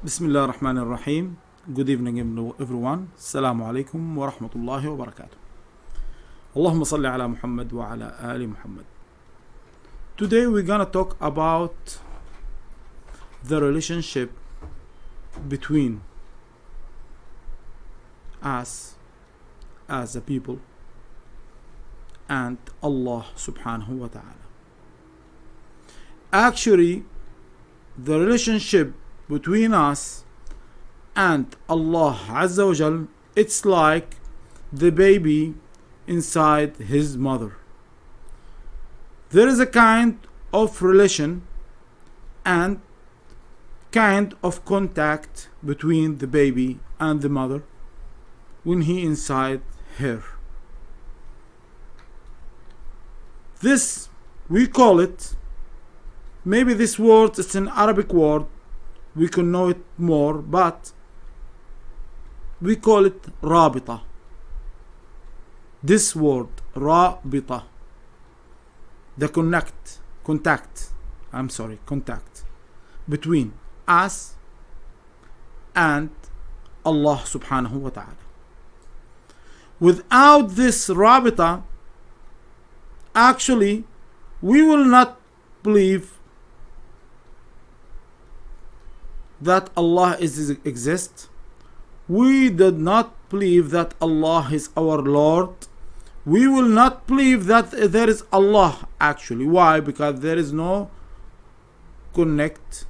Bismillah ar-Rahman ar-Rahim. Good evening everyone. Assalamu alaikum wa rahmatullahi wa barakatuh. Allahumma salli ala Muhammad wa ala ali Muhammad. Today we're gonna talk about the relationship between us as a people and Allah subhanahu wa ta'ala. Actually, the relationship between us and Allah Azza wa Jal, it's like the baby inside his mother. There is a kind of relation and kind of contact between the baby and the mother when he inside her. This we call it, maybe this word is an Arabic word, we can know it more, but we call it rabita. This word rabita, the contact between us and Allah subhanahu wa ta'ala. Without this rabita, actually we will not believe that Allah exists. We did not believe that Allah is our Lord. We will not believe that there is Allah actually. Why? Because there is no connect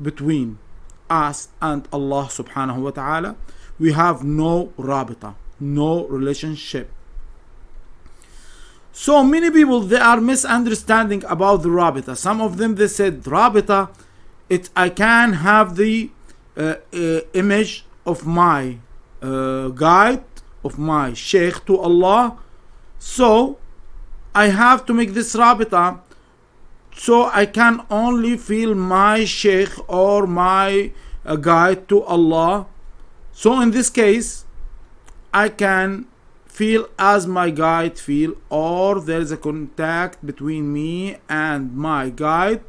between us and Allah subhanahu wa ta'ala. We have no rabita, no relationship. So many people, they are misunderstanding about the rabita. Some of them, they said rabita, I can have the image of my guide, of my sheikh to Allah, so I have to make this rabita so I can only feel my sheikh or my guide to Allah. So in this case I can feel as my guide feel, or there is a contact between me and my guide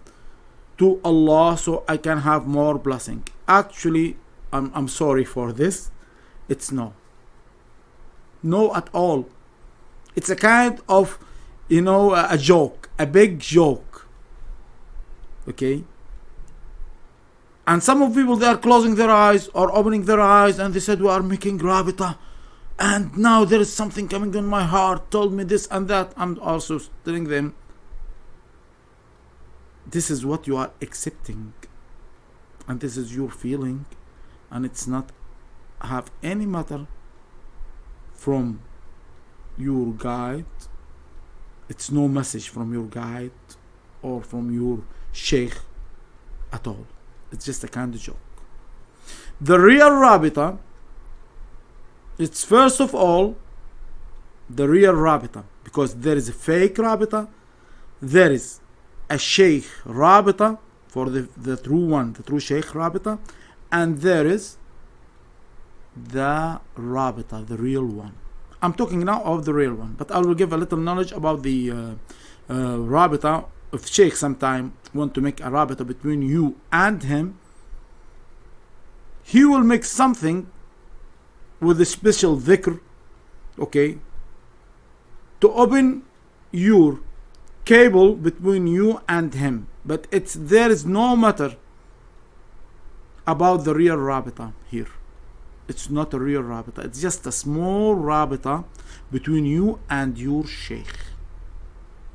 to Allah, so I can have more blessing. Actually, I'm sorry for this. It's no at all. It's a kind of, a joke, a big joke. Okay? And some of people, they are closing their eyes or opening their eyes and they said, we are making rabita, and now there is something coming in my heart, told me this and that. I'm also telling them, this is what you are accepting, and this is your feeling, and it's not have any matter from your guide. It's no message from your guide or from your sheikh at all. It's just a kind of joke. The real rabita, it's first of all the real rabita, because there is a fake rabita, there is a sheikh rabita for the true one, the true sheikh rabita, and there is the rabita, the real one. I'm talking now of the real one, but I will give a little knowledge about the rabita. If sheikh sometime want to make a rabita between you and him, he will make something with a special dhikr, okay, to open your cable between you and him. But there is no matter about the real rabita here. It's not a real rabita. It's just a small rabita between you and your sheikh,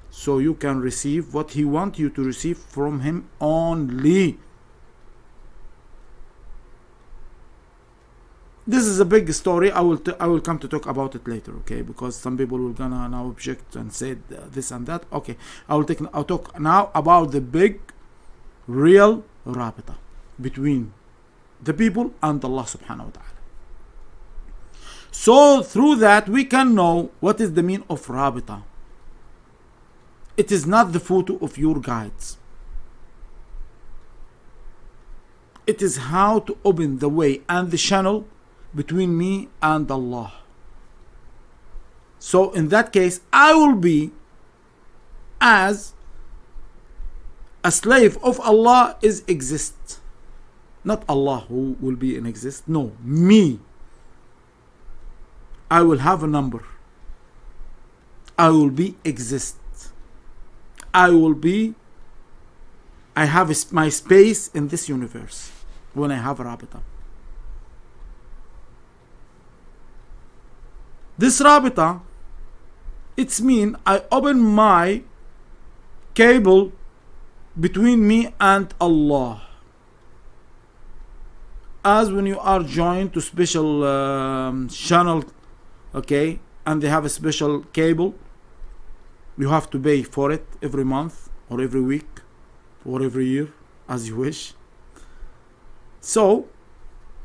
so you can receive what he wants you to receive from him only. This is a big story. I will come to talk about it later, okay? Because some people will gonna now object and say this and that. Okay, I'll talk now about the big, real rabita between the people and Allah subhanahu wa ta'ala. So through that we can know what is the meaning of rabita. It is not the photo of your guides. It is how to open the way and the channel between me and Allah. So in that case, I will be as a slave of Allah is exist. Not Allah who will be in exist. No, me. I will have a number. I will be exist. I have my space in this universe when I have a rabita. This rabita, it's mean I open my cable between me and Allah. As when you are joined to special channel, okay, and they have a special cable, you have to pay for it every month or every week or every year as you wish. So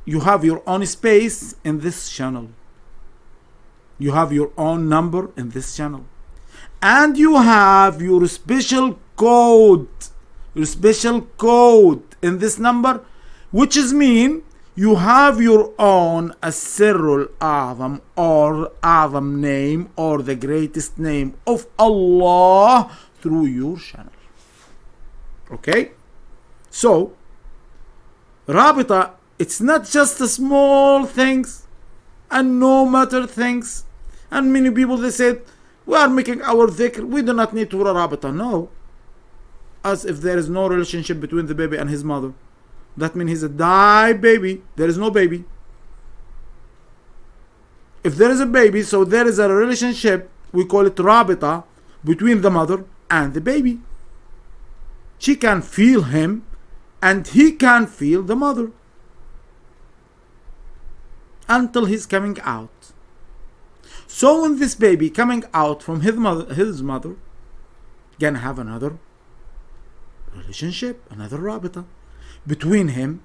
you have your own space in this channel. You have your own number in this channel. And you have your special code. Your special code in this number, which is mean you have your own Asirul A'zam or A'zam name or the greatest name of Allah through your channel. Okay? So, Rabita, it's not just the small things and no matter things. And many people they said, we are making our dhikr, we do not need to Rabita. No. As if there is no relationship between the baby and his mother. That means he's a die baby. There is no baby. If there is a baby, so there is a relationship, we call it rabita, between the mother and the baby. She can feel him and he can feel the mother until he's coming out. So when this baby coming out from his mother gonna have another relationship, another rabita between him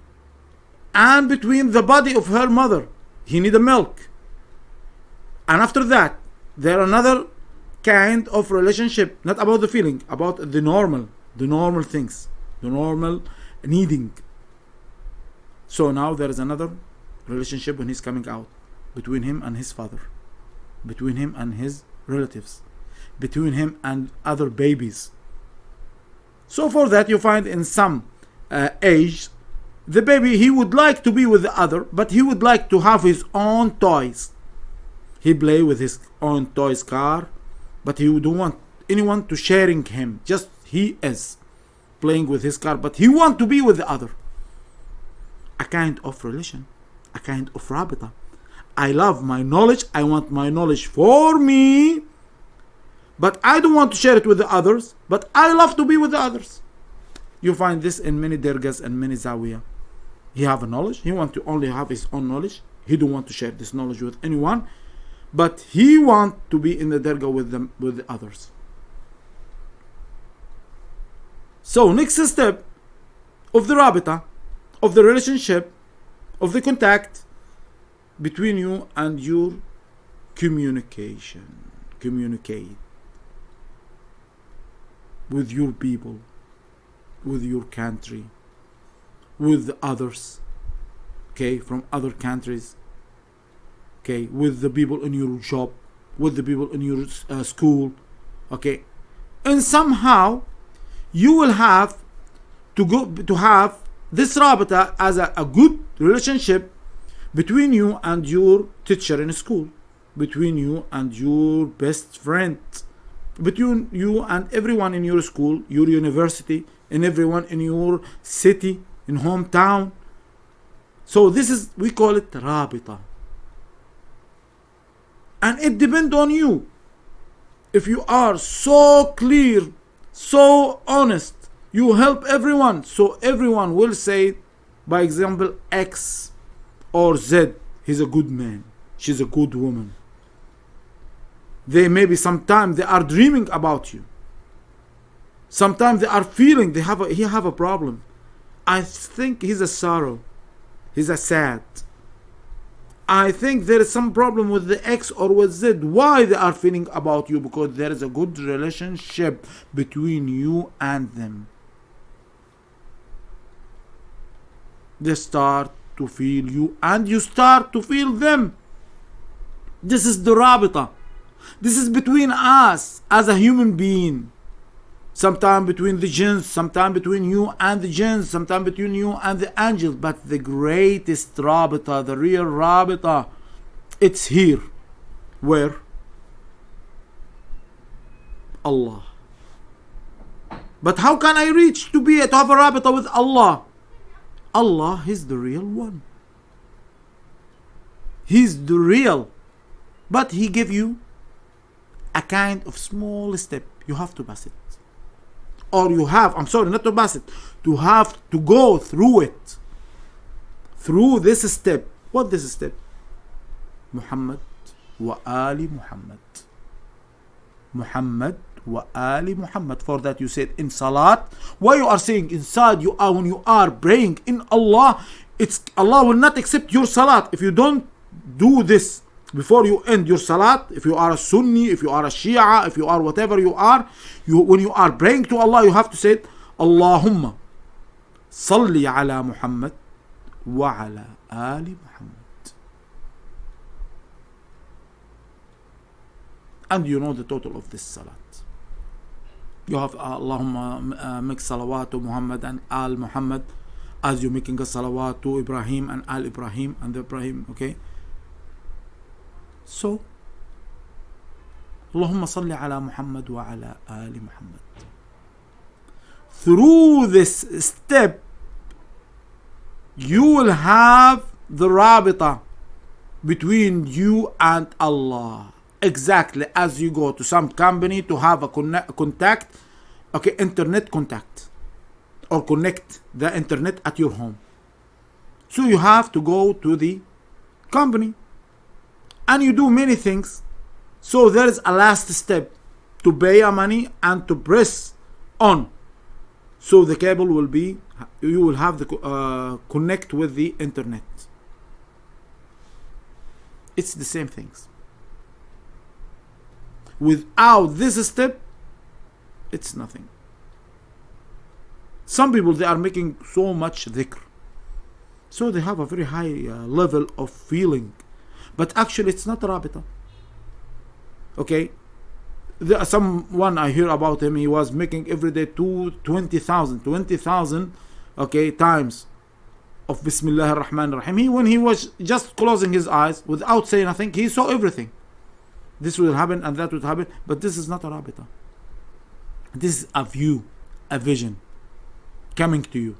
and between the body of her mother. He need a milk. And after that, there another kind of relationship, not about the feeling, about the normal things, the normal needing. So now there is another relationship when he's coming out between him and his father, between him and his relatives, between him and other babies. So for that you find in some age, the baby, he would like to be with the other, but he would like to have his own toys. He play with his own toys car, but he don't want anyone to sharing him. Just he is playing with his car, but he want to be with the other. A kind of relation, a kind of rabita. I love my knowledge. I want my knowledge for me, but I don't want to share it with the others, but I love to be with the others. You find this in many dergas and many zawiya. He have a knowledge. He want to only have his own knowledge. He don't want to share this knowledge with anyone, but he want to be in the derga with them, with the others. So next step of the rabita, of the relationship, of the contact between you and your communication. Communicate with your people, with your country, with others, okay, from other countries, okay, with the people in your job, with the people in your school, okay, and somehow you will have to have this rabita as a good relationship between you and your teacher in school, between you and your best friend, between you and everyone in your school, your university, and everyone in your city, in hometown. So this is, we call it rabita. And it depends on you. If you are so clear, so honest, you help everyone, so everyone will say, by example, X or Z, he's a good man, she's a good woman. They maybe sometimes they are dreaming about you. Sometimes they are feeling he have a problem. I think he's a sorrow. He's a sad. I think there is some problem with the X or with Z. Why they are feeling about you? Because there is a good relationship between you and them. They start to feel you and you start to feel them. This is the rabita. This is between us as a human being. sometime between the jinns, sometime between you and the jinns, sometime between you and the angels. But the greatest rabita, the real rabita, it's here. Where? Allah. But how can I reach to have a rabita with Allah? Allah is the real one. He's the real. But He gave you a kind of small step. You have to pass it. Or you have, I'm sorry, not to pass it, to have to go through it. Through this step. What this step? Muhammad wa Ali Muhammad. Muhammad wa Ali Muhammad. For that you said in Salat. Why you are saying inside you are when you are praying in Allah, it's Allah will not accept your Salat if you don't do this before you end your Salat. If you are a Sunni, if you are a Shia, if you are whatever you are, when you are praying to Allah, you have to say Allahumma salli ala Muhammad wa ala Ali Muhammad. And you know the total of this Salat. You have Allahumma make salawat to Muhammad and Al Muhammad, as you're making a salawat to Ibrahim and Al Ibrahim and Ibrahim, okay? So, Allahumma salli ala Muhammad wa ala Ali Muhammad. Through this step, you will have the rabita between you and Allah. Exactly as you go to some company to have a contact, okay, internet contact, or connect the internet at your home. So you have to go to the company and you do many things. So there is a last step to pay a money and to press on. So the cable will be, you will have the connect with the internet. It's the same things. Without this step, it's nothing. Some people, they are making so much dhikr, so they have a very high level of feeling, but actually it's not rabita. Okay, someone I hear about him, he was making every day 20,000 okay, times of Bismillah ar-Rahman ar-Rahim. When he was just closing his eyes without saying nothing, he saw everything. This will happen and that will happen, but this is not a rabita. This is a view, a vision coming to you.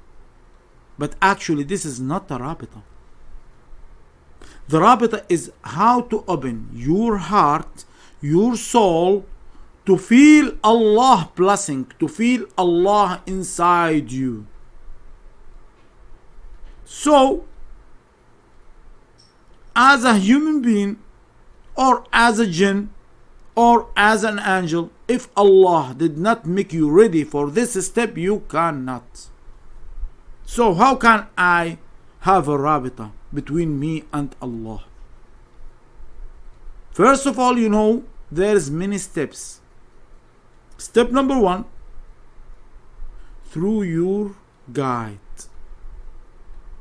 But actually this is not a rabita. The rabita is how to open your heart, your soul, to feel Allah blessing, to feel Allah inside you. So, as a human being, or as a jinn, or as an angel, if Allah did not make you ready for this step, you cannot. So how can I have a rabita between me and Allah? First of all, you know, there's many steps. Step number 1, through your guide.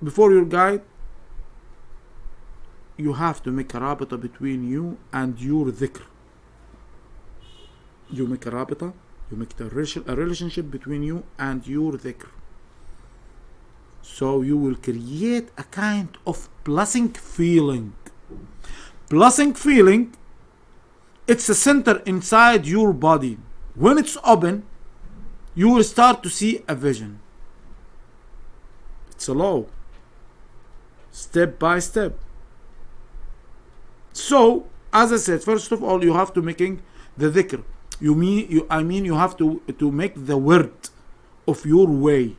Before your guide, you have to make a rabita between you and your dhikr. You make a rabita, you make a relationship between you and your dhikr. So you will create a kind of blessing feeling. Blessing feeling, it's a center inside your body. When it's open, you will start to see a vision. It's slow, step by step. So, as I said, first of all, you have to making the dhikr. You have to make the word of your way.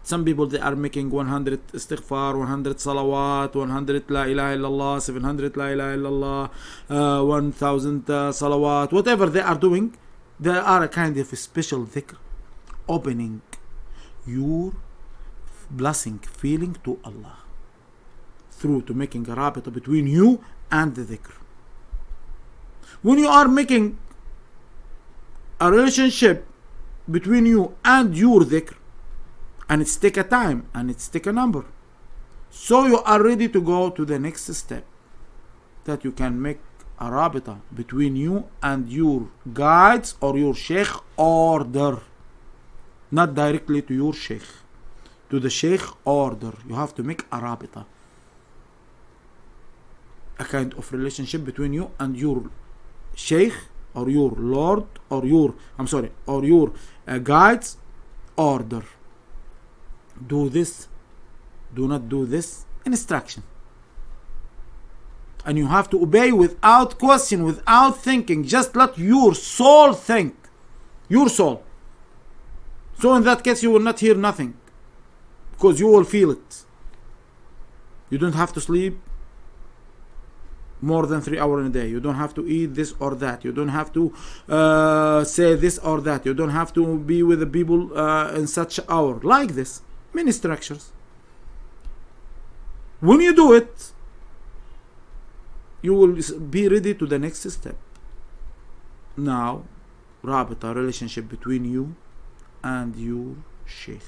Some people, they are making 100 istighfar, 100 salawat, 100 la ilaha illallah, 700 la ilaha illallah, 1000 salawat, whatever they are doing. They are a kind of a special dhikr, opening your blessing feeling to Allah, through to making a rabita between you and the dhikr. When you are making a relationship between you and your dhikr, and it's take a time and it's take a number, so you are ready to go to the next step, that you can make a rabita between you and your guides or your sheikh order. Not directly to your sheikh. To the sheikh order. You have to make a rabita. A kind of relationship between you and your sheikh or your lord or your guides order. Do this, do not do this, instruction. And you have to obey without question, without thinking. Just let your soul think. Your soul. So in that case you will not hear nothing, because you will feel it. You don't have to sleep more than 3 hours in a day. You don't have to eat this or that. You don't have to say this or that. You don't have to be with the people in such an hour. Like this. Many structures. When you do it, you will be ready to the next step. Now, rabita, relationship between you and your sheikh.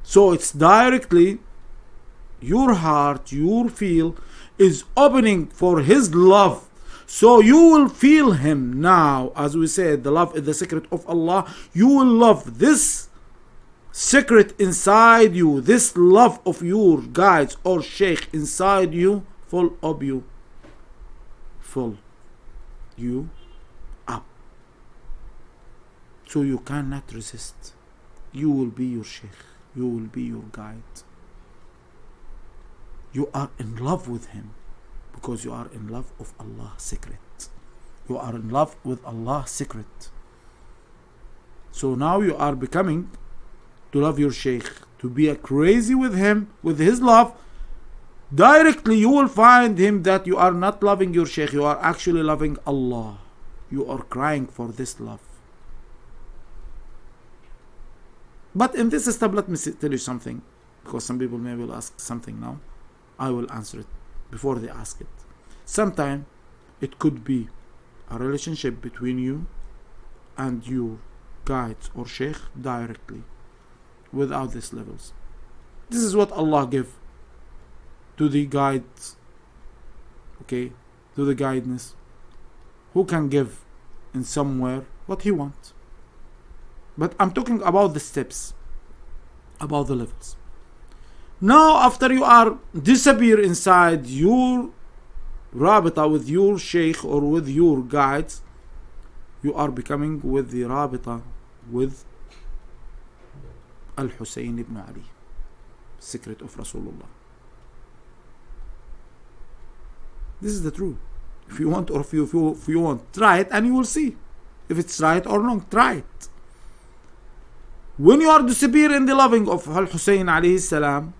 So it's directly your heart, your feel is opening for his love. So you will feel him now. As we said, the love is the secret of Allah. You will love this secret inside you, this love of your guides or sheikh inside you, full of you, full you up. So you cannot resist. You will be your sheikh. You will be your guide. You are in love with him because you are in love of Allah's secret. You are in love with Allah's secret. So now you are becoming to love your sheikh, to be crazy with him, with his love. Directly you will find him that you are not loving your sheikh, you are actually loving Allah. You are crying for this love. But in this step, let me tell you something, because some people maybe will ask something now. I will answer it before they ask it. Sometimes it could be a relationship between you and your guides or sheikh directly, without these levels. This is what Allah gave to the guides, okay, to the guidance, who can give in somewhere what he wants. But I'm talking about the steps, about the levels. Now after you are disappear inside your rabita with your sheikh or with your guides, you are becoming with the rabita with Al-Hussein ibn Ali, secret of Rasulullah. This is the truth. If you want, or if you want, try it and you will see if it's right or wrong. Try it. When you are disappear in the loving of Al-Hussein alayhi salam,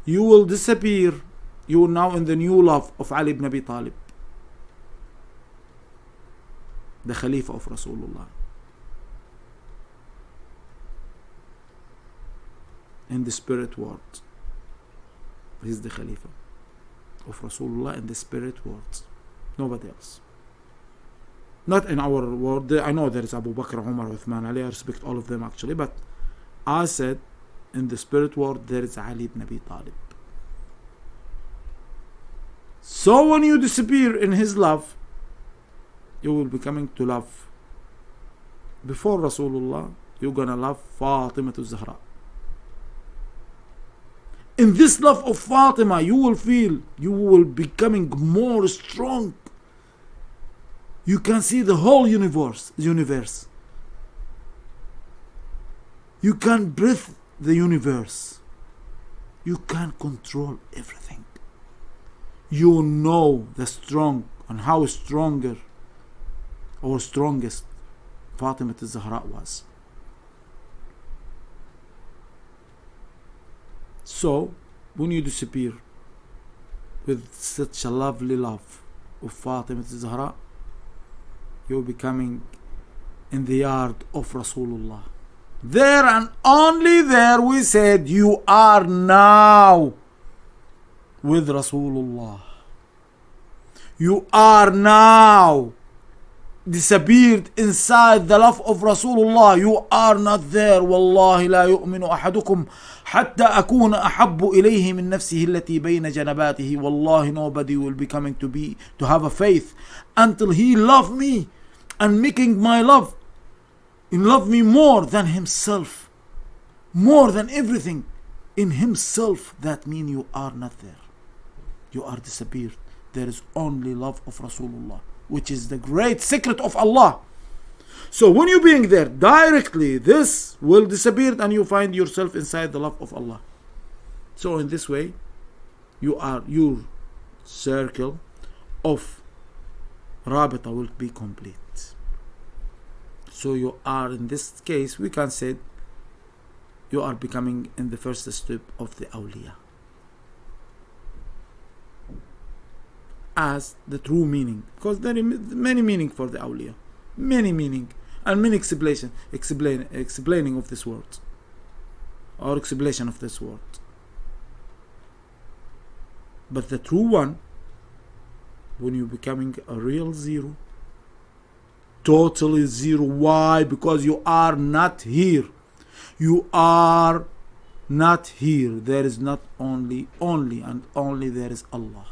you will disappear. You are now in the new love of Ali ibn Abi Talib, the Khalifa of Rasulullah. In the spirit world, he is the Khalifa of Rasulullah in the spirit world. Nobody else. Not in our world. I know there is Abu Bakr, Umar, Uthman, Ali. I respect all of them actually, but I said in the spirit world there is Ali ibn Abi Talib. So when you disappear in his love, you will be coming to love. Before Rasulullah, you're gonna love Fatima al-Zahra. In this love of Fatima, you will feel you will becoming more strong. You can see the whole universe. You can breathe the universe. You can control everything. You know the strong and how stronger or strongest Fatima al-Zahra was. So when you disappear with such a lovely love of Fatima al-Zahra, you're becoming in the yard of Rasulullah. There and only there we said you are now with Rasulullah. You are now disappeared inside the love of Rasulullah, you are not there. والله لا يؤمن أحدكم حتى أكون أحب إليه من نفسه التي بين جنباته. Wallahi, nobody will be coming to have a faith until he love me and making my love and love me more than himself, more than everything in himself. That means you are not there. You are disappeared. There is only love of Rasulullah, which is the great secret of Allah. So when you being there directly, this will disappear and you find yourself inside the love of Allah. So in this way, your circle of rabita will be complete. So you are, in this case, we can say you are becoming in the first step of the awliya, as the true meaning, because there is many meaning for the awliya, many meaning and many explaining of this word or explanation of this word. But the true one, when you're becoming a real zero, totally zero. Why? Because you are not here. You are not here. There is not only and only there is Allah.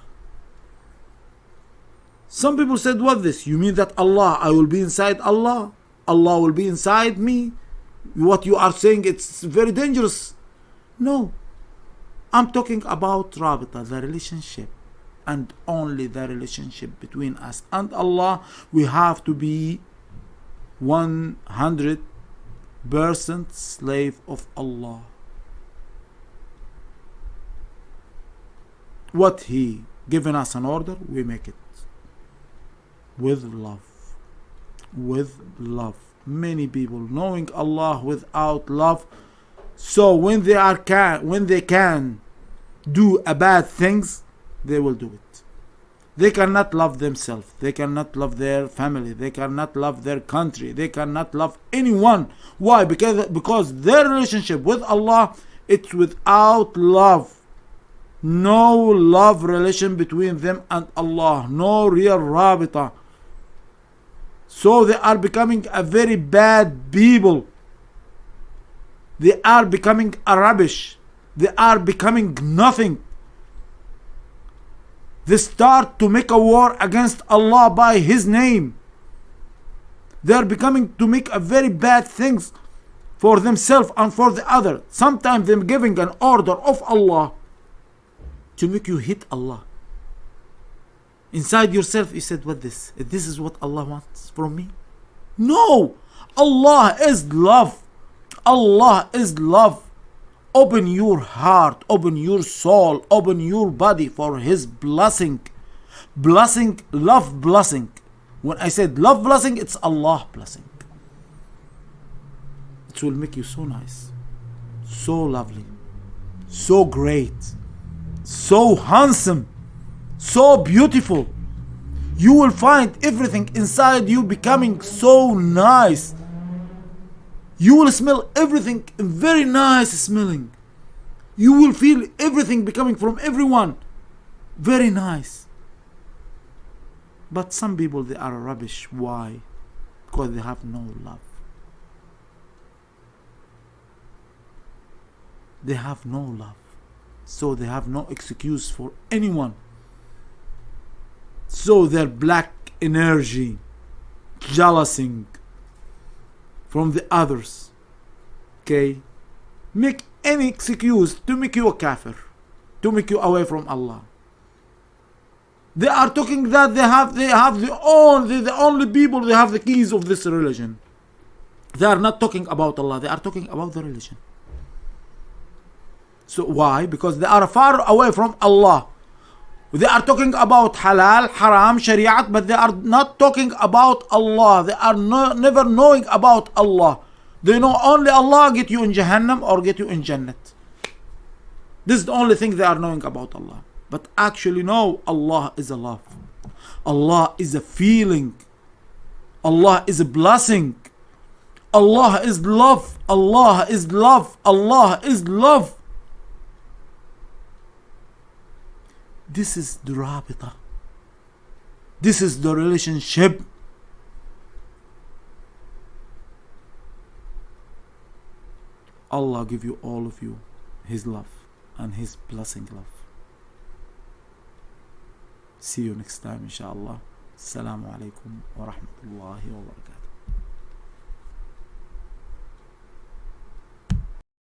Some people said, what this? You mean that Allah, I will be inside Allah? Allah will be inside me? What you are saying, it's very dangerous. No. I'm talking about rabita, the relationship. And only the relationship between us and Allah. We have to be 100% slave of Allah. What He given us an order, we make it. With love. With love. Many people knowing Allah without love. So when they can do a bad things, they will do it. They cannot love themselves. They cannot love their family. They cannot love their country. They cannot love anyone. Why? Because their relationship with Allah, it's without love. No love relation between them and Allah. No real rabita. So they are becoming a very bad people. They are becoming a rubbish. They are becoming nothing. They start to make a war against Allah by His name. They are becoming to make a very bad things for themselves and for the other. Sometimes them giving an order of Allah to make you hate Allah. Inside yourself you said, what this? This is what Allah wants from me? No! Allah is love. Allah is love. Open your heart, open your soul, open your body for His blessing. Blessing, love blessing. When I said love blessing, it's Allah blessing. It will make you so nice, so lovely, so great, so handsome, so beautiful. You will find everything inside you becoming so nice. You will smell everything very nice smelling. You will feel everything becoming from everyone very nice. But some people, they are rubbish. Why? Because they have no love. They have no love. So they have no excuse for anyone. So their black energy, jealousing from the others, okay, make any excuse to make you a kafir, to make you away from Allah. They are talking that they have the only people, they have the keys of this religion. They are not talking about Allah, they are talking about the religion. So why? Because they are far away from Allah. They are talking about halal, haram, shariat, but they are not talking about Allah. They are never knowing about Allah. They know only Allah get you in Jahannam or get you in Jannat. This is the only thing they are knowing about Allah. But actually no, Allah is a love. Allah is a feeling. Allah is a blessing. Allah is love. Allah is love. Allah is love. This is the rabita. This is the relationship. Allah give you all of you His love and His blessing love. See you next time inshallah. Assalamu alaikum wa rahmatullahi wa barakatuh.